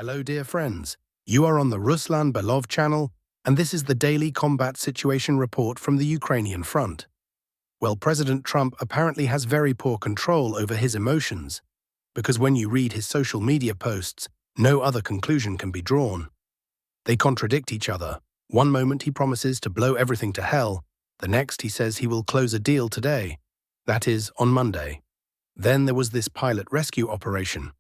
Hello, dear friends. You are on the Ruslan Belov channel, and this is the daily combat situation report from the Ukrainian front. Well, President Trump apparently has very poor control over his emotions, because when you read his social media posts, no other conclusion can be drawn. They contradict each other. One moment he promises to blow everything to hell, the next he says he will close a deal today, that is, on Monday. Then there was this pilot rescue operation.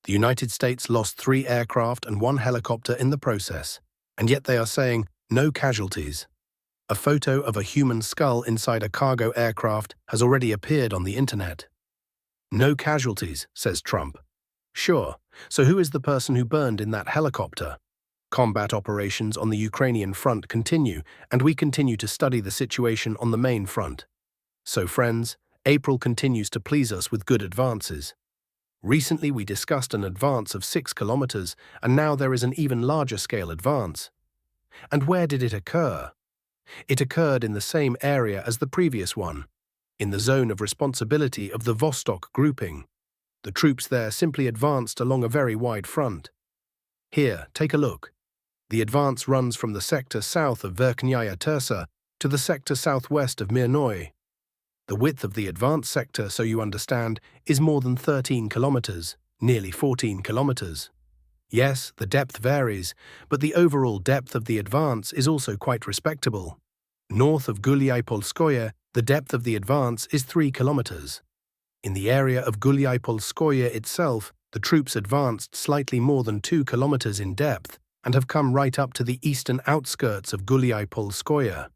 The United States lost 3 aircraft and 1 helicopter in the process, and yet they are saying no casualties. A photo of a human skull inside a cargo aircraft has already appeared on the internet. No casualties, says Trump. Sure, so who is the person who burned in that helicopter? Combat operations on the Ukrainian front continue, and we continue to study the situation on the main front. So friends, April continues to please us with good advances. Recently we discussed an advance of 6 kilometers, and now there is an even larger scale advance. And where did it occur? It occurred in the same area as the previous one, in the zone of responsibility of the Vostok grouping. The troops there simply advanced along a very wide front. Here, take a look. The advance runs from the sector south of Verkhnaya Tersa to the sector southwest of Mirnoy. The width of the advance sector, so you understand, is more than 13 kilometers, nearly 14 kilometers. Yes, the depth varies, but the overall depth of the advance is also quite respectable. North of Gulyai-Polskoye, the depth of the advance is 3 kilometers. In the area of Gulyai-Polskoye itself, the troops advanced slightly more than 2 kilometers in depth and have come right up to the eastern outskirts of Gulyai-Polskoye.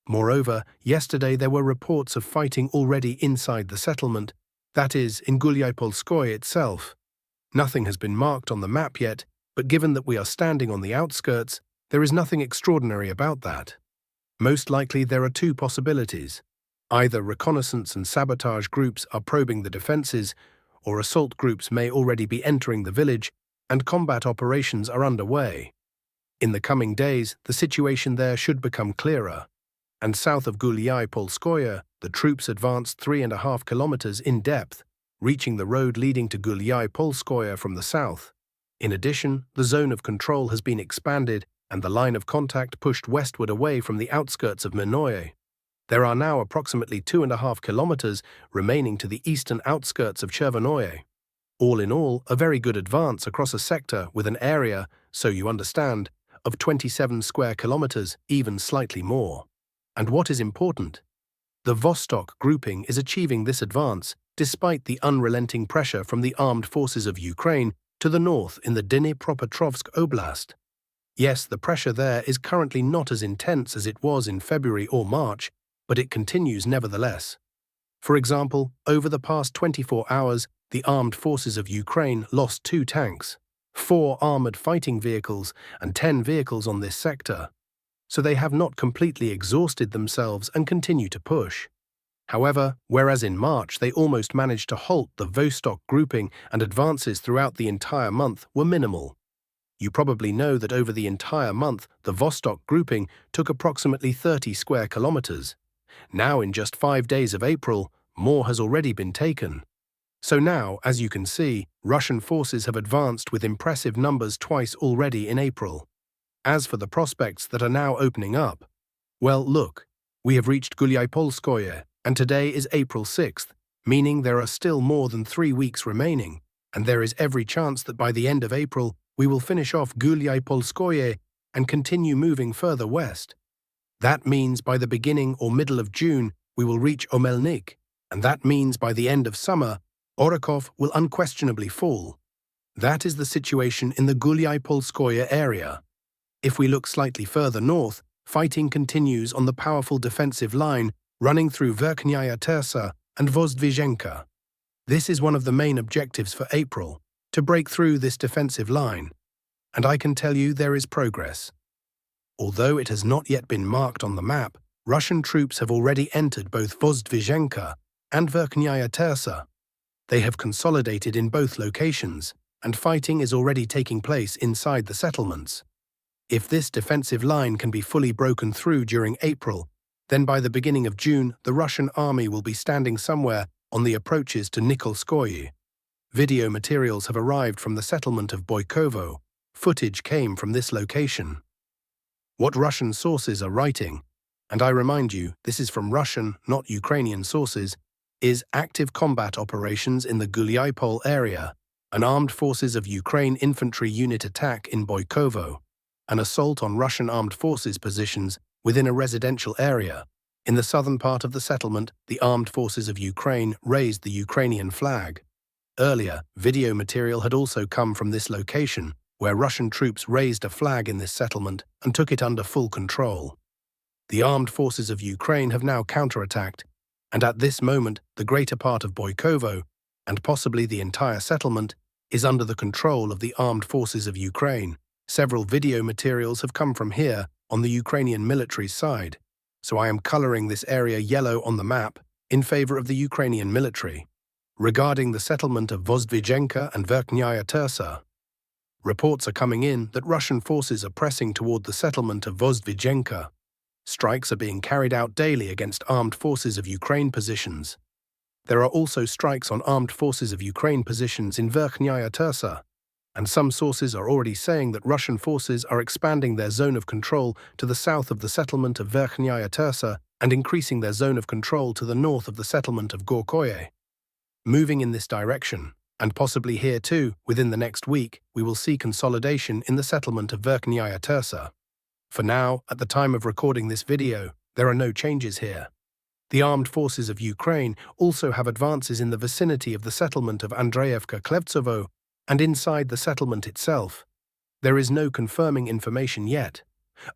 Moreover, yesterday there were reports of fighting already inside the settlement, that is, in Gulyai-Polskoye itself. Nothing has been marked on the map yet, but given that we are standing on the outskirts, there is nothing extraordinary about that. Most likely there are 2 possibilities. Either reconnaissance and sabotage groups are probing the defenses, or assault groups may already be entering the village, and combat operations are underway. In the coming days, the situation there should become clearer. And south of Gulyai-Polskoye, the troops advanced 3.5 kilometers in depth, reaching the road leading to Gulyai-Polskoye from the south. In addition, the zone of control has been expanded and the line of contact pushed westward away from the outskirts of Mirnoy. There are now approximately 2.5 kilometers remaining to the eastern outskirts of Chervonoye. All in all, a very good advance across a sector with an area, so you understand, of 27 square kilometers, even slightly more. And what is important? The Vostok grouping is achieving this advance despite the unrelenting pressure from the armed forces of Ukraine to the north in the Dnipropetrovsk Oblast. Yes, the pressure there is currently not as intense as it was in February or March, but it continues nevertheless. For example, over the past 24 hours, the armed forces of Ukraine lost 2 tanks, 4 armored fighting vehicles, and 10 vehicles on this sector. So they have not completely exhausted themselves and continue to push. However, whereas in March they almost managed to halt the Vostok grouping and advances throughout the entire month were minimal. You probably know that over the entire month the Vostok grouping took approximately 30 square kilometers. Now in just 5 days of April, more has already been taken. So now, as you can see, Russian forces have advanced with impressive numbers twice already in April. As for the prospects that are now opening up, well, look, we have reached Gulyai-Polskoye, and today is April 6th, meaning there are still more than 3 weeks remaining, and there is every chance that by the end of April we will finish off Gulyai-Polskoye and continue moving further west. That means by the beginning or middle of June we will reach Omelnik, and that means by the end of summer, Orakov will unquestionably fall. That is the situation in the Gulyai-Polskoye area. If we look slightly further north, fighting continues on the powerful defensive line running through Verkhnaya Tersa and Vostto. This is one of the main objectives for April, to break through this defensive line. And I can tell you there is progress. Although it has not yet been marked on the map, Russian troops have already entered both Vostto and Verkhnaya Tersa. They have consolidated in both locations, and fighting is already taking place inside the settlements. If this defensive line can be fully broken through during April, then by the beginning of June the Russian army will be standing somewhere on the approaches to Nikolskoye. Video materials have arrived from the settlement of Boykovo, footage came from this location. What Russian sources are writing, and I remind you, this is from Russian, not Ukrainian sources, is active combat operations in the Gulyapol area, an armed forces of Ukraine infantry unit attack in Boykovo, an assault on Russian armed forces positions within a residential area. In the southern part of the settlement, the armed forces of Ukraine raised the Ukrainian flag. Earlier, video material had also come from this location, where Russian troops raised a flag in this settlement and took it under full control. The armed forces of Ukraine have now counterattacked, and at this moment, the greater part of Boykovo, and possibly the entire settlement, is under the control of the armed forces of Ukraine. Several video materials have come from here on the Ukrainian military side, so I am coloring this area yellow on the map in favor of the Ukrainian military. Regarding the settlement of Vostto and Verkhnyaya Tersa, reports are coming in that Russian forces are pressing toward the settlement of Vostto. Strikes are being carried out daily against armed forces of Ukraine positions. There are also strikes on armed forces of Ukraine positions in Verkhnyaya Tersa, and some sources are already saying that Russian forces are expanding their zone of control to the south of the settlement of Verkhnyaya Tersa and increasing their zone of control to the north of the settlement of Gorkoye. Moving in this direction, and possibly here too, within the next week, we will see consolidation in the settlement of Verkhnyaya Tersa. For now, at the time of recording this video, there are no changes here. The armed forces of Ukraine also have advances in the vicinity of the settlement of Andreevka-Klevtsovo and inside the settlement itself. There is no confirming information yet,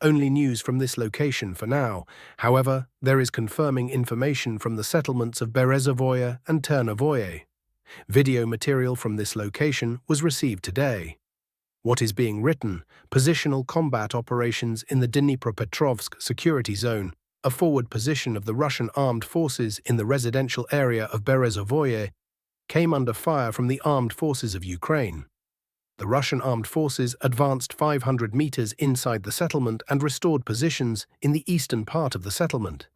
only news from this location for now. However, there is confirming information from the settlements of Berezovoye and Ternovoye. Video material from this location was received today. What is being written? Positional combat operations in the Dnipropetrovsk security zone, a forward position of the Russian armed forces in the residential area of Berezovoye, came under fire from the armed forces of Ukraine. The Russian armed forces advanced 500 meters inside the settlement and restored positions in the eastern part of the settlement.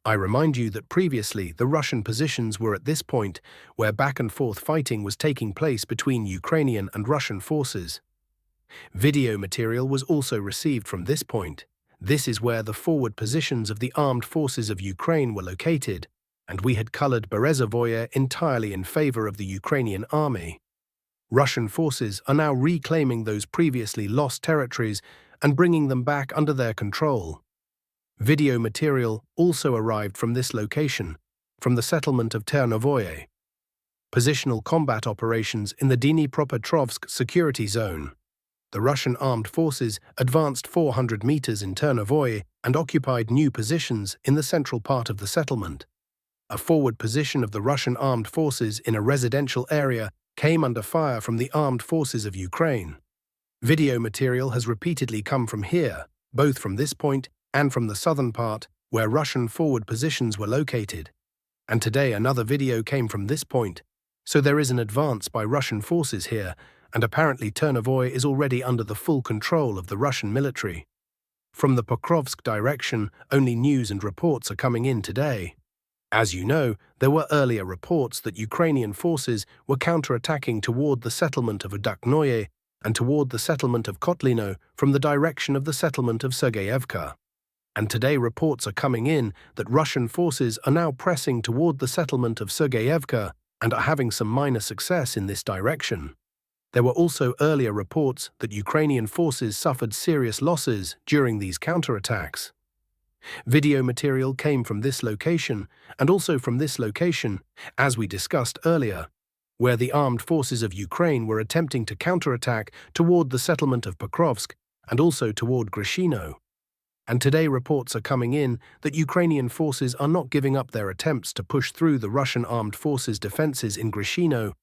I remind you that previously the Russian positions were at this point where back-and-forth fighting was taking place between Ukrainian and Russian forces. Video material was also received from this point. This is where the forward positions of the armed forces of Ukraine were located, and we had colored Berezovoye entirely in favor of the Ukrainian army. Russian forces are now reclaiming those previously lost territories and bringing them back under their control. Video material also arrived from this location, from the settlement of Ternovoye. Positional combat operations in the Dnipropetrovsk security zone. The Russian armed forces advanced 400 meters in Ternovoye and occupied new positions in the central part of the settlement. A forward position of the Russian armed forces in a residential area came under fire from the armed forces of Ukraine. Video material has repeatedly come from here, both from this point and from the southern part, where Russian forward positions were located. And today another video came from this point, so there is an advance by Russian forces here, and apparently Ternovoye is already under the full control of the Russian military. From the Pokrovsk direction, only news and reports are coming in today. As you know, there were earlier reports that Ukrainian forces were counterattacking toward the settlement of Udaknoye and toward the settlement of Kotlino from the direction of the settlement of Sergeyevka. And today reports are coming in that Russian forces are now pressing toward the settlement of Sergeyevka and are having some minor success in this direction. There were also earlier reports that Ukrainian forces suffered serious losses during these counterattacks. Video material came from this location and also from this location, as we discussed earlier, where the armed forces of Ukraine were attempting to counterattack toward the settlement of Pokrovsk and also toward Grishino. And today reports are coming in that Ukrainian forces are not giving up their attempts to push through the Russian armed forces' defenses in Grishino,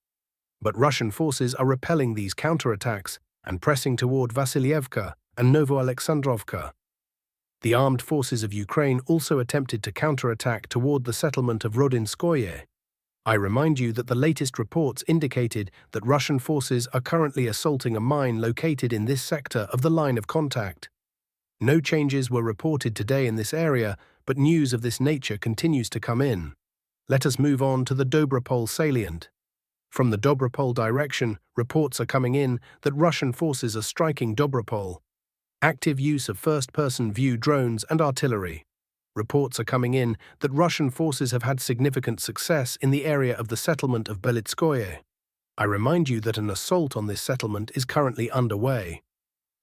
but Russian forces are repelling these counterattacks and pressing toward Vasilyevka and Novoalexandrovka. The armed forces of Ukraine also attempted to counterattack toward the settlement of Rodinskoye. I remind you that the latest reports indicated that Russian forces are currently assaulting a mine located in this sector of the line of contact. No changes were reported today in this area, but news of this nature continues to come in. Let us move on to the Dobropol salient. From the Dobropol direction, reports are coming in that Russian forces are striking Dobropol. Active use of first-person view drones and artillery. Reports are coming in that Russian forces have had significant success in the area of the settlement of Belitskoye. I remind you that an assault on this settlement is currently underway.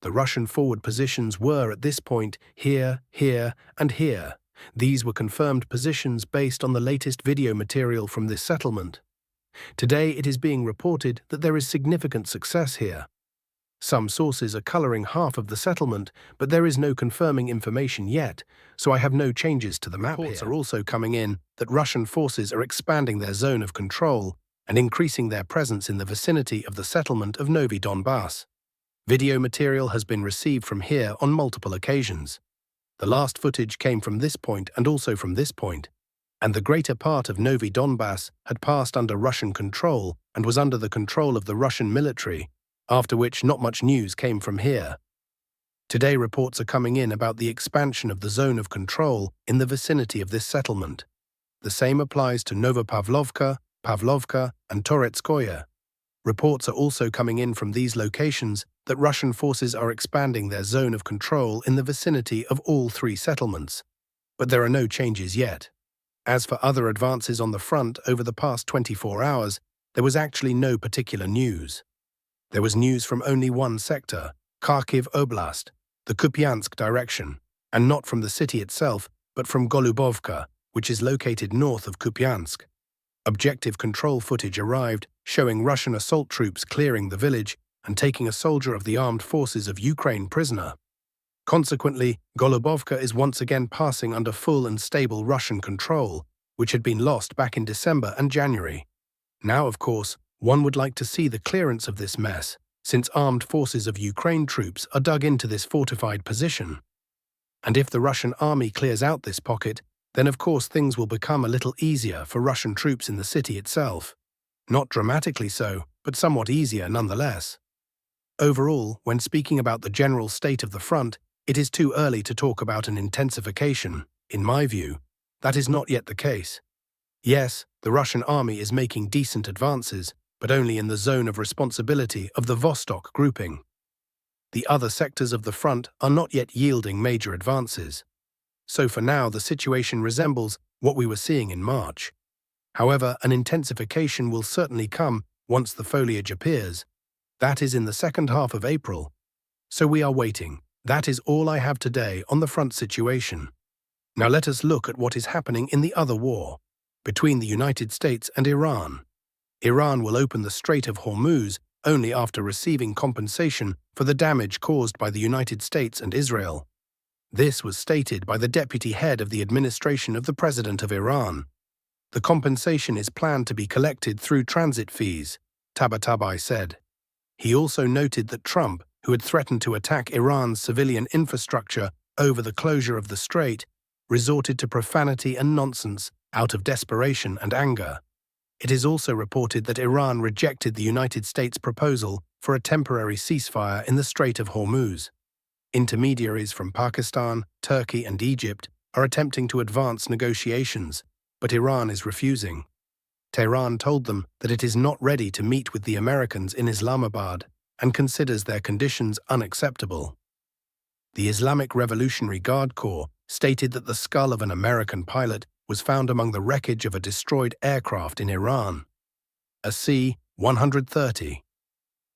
The Russian forward positions were at this point here, here, and here. These were confirmed positions based on the latest video material from this settlement. Today it is being reported that there is significant success here. Some sources are coloring half of the settlement, but there is no confirming information yet, so I have no changes to the map here. Reports are also coming in that Russian forces are expanding their zone of control and increasing their presence in the vicinity of the settlement of Novi Donbas. Video material has been received from here on multiple occasions. The last footage came from this point and also from this point, and the greater part of Novi Donbas had passed under Russian control and was under the control of the Russian military, after which not much news came from here. Today reports are coming in about the expansion of the zone of control in the vicinity of this settlement. The same applies to Novopavlovka, Pavlovka, and Toretskoye. Reports are also coming in from these locations that Russian forces are expanding their zone of control in the vicinity of all three settlements, but there are no changes yet. As for other advances on the front over the past 24 hours, there was actually no particular news. There was news from only one sector, Kharkiv Oblast, the Kupiansk direction, and not from the city itself, but from Golubovka, which is located north of Kupiansk. Objective control footage arrived, showing Russian assault troops clearing the village and taking a soldier of the armed forces of Ukraine prisoner. Consequently, Golubovka is once again passing under full and stable Russian control, which had been lost back in December and January. Now, of course, one would like to see the clearance of this mess, since armed forces of Ukraine troops are dug into this fortified position. And if the Russian army clears out this pocket, then of course things will become a little easier for Russian troops in the city itself. Not dramatically so, but somewhat easier nonetheless. Overall, when speaking about the general state of the front, it is too early to talk about an intensification. In my view, that is not yet the case. Yes, the Russian army is making decent advances, but only in the zone of responsibility of the Vostok grouping. The other sectors of the front are not yet yielding major advances. So for now, the situation resembles what we were seeing in March. However, an intensification will certainly come once the foliage appears. That is in the second half of April. So we are waiting. That is all I have today on the front situation. Now let us look at what is happening in the other war, between the United States and Iran. Iran will open the Strait of Hormuz only after receiving compensation for the damage caused by the United States and Israel. This was stated by the deputy head of the administration of the President of Iran. The compensation is planned to be collected through transit fees, Tabatabai said. He also noted that Trump, who had threatened to attack Iran's civilian infrastructure over the closure of the strait, resorted to profanity and nonsense out of desperation and anger. It is also reported that Iran rejected the United States' proposal for a temporary ceasefire in the Strait of Hormuz. Intermediaries from Pakistan, Turkey, and Egypt are attempting to advance negotiations, but Iran is refusing. Tehran told them that it is not ready to meet with the Americans in Islamabad and considers their conditions unacceptable. The Islamic Revolutionary Guard Corps stated that the skull of an American pilot was found among the wreckage of a destroyed aircraft in Iran, a C-130.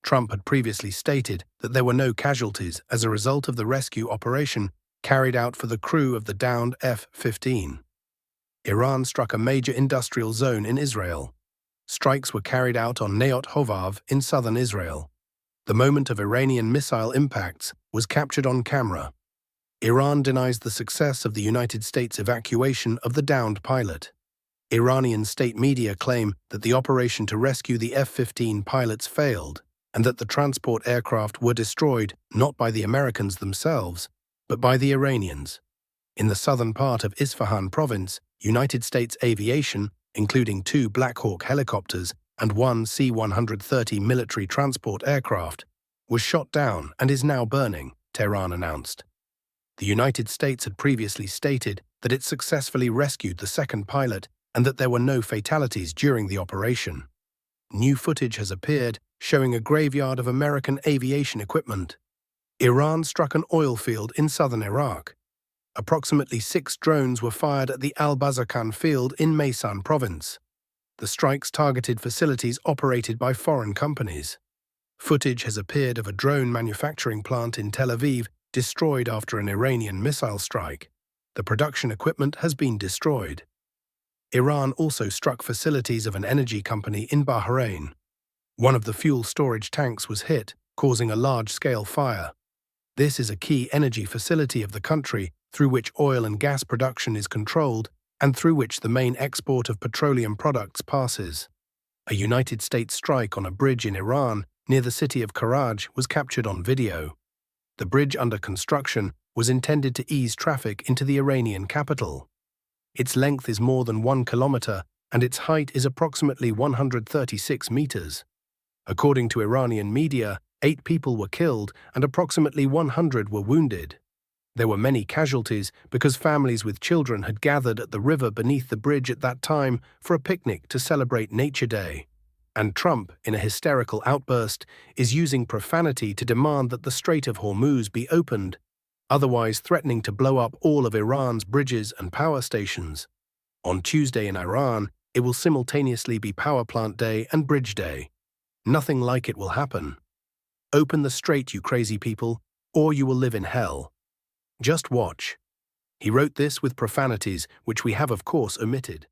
Trump had previously stated that there were no casualties as a result of the rescue operation carried out for the crew of the downed F-15. Iran struck a major industrial zone in Israel. Strikes were carried out on Neot Hovav in southern Israel. The moment of Iranian missile impacts was captured on camera. Iran denies the success of the United States' evacuation of the downed pilot. Iranian state media claim that the operation to rescue the F-15 pilots failed and that the transport aircraft were destroyed not by the Americans themselves, but by the Iranians. In the southern part of Isfahan province, United States aviation, including 2 Black Hawk helicopters and 1 C-130 military transport aircraft, was shot down and is now burning, Tehran announced. The United States had previously stated that it successfully rescued the second pilot and that there were no fatalities during the operation. New footage has appeared showing a graveyard of American aviation equipment. Iran struck an oil field in southern Iraq. Approximately 6 drones were fired at the Al-Bazarkan field in Maysan province. The strikes targeted facilities operated by foreign companies. Footage has appeared of a drone manufacturing plant in Tel Aviv destroyed after an Iranian missile strike. The production equipment has been destroyed. Iran also struck facilities of an energy company in Bahrain. One of the fuel storage tanks was hit, causing a large-scale fire. This is a key energy facility of the country through which oil and gas production is controlled and through which the main export of petroleum products passes. A United States strike on a bridge in Iran near the city of Karaj was captured on video. The bridge under construction was intended to ease traffic into the Iranian capital. Its length is more than 1 kilometer and its height is approximately 136 meters. According to Iranian media, 8 people were killed and approximately 100 were wounded. There were many casualties because families with children had gathered at the river beneath the bridge at that time for a picnic to celebrate Nature Day. And Trump, in a hysterical outburst, is using profanity to demand that the Strait of Hormuz be opened, otherwise threatening to blow up all of Iran's bridges and power stations. On Tuesday in Iran, it will simultaneously be Power Plant Day and Bridge Day. Nothing like it will happen. Open the strait, you crazy people, or you will live in hell. Just watch. He wrote this with profanities, which we have of course omitted.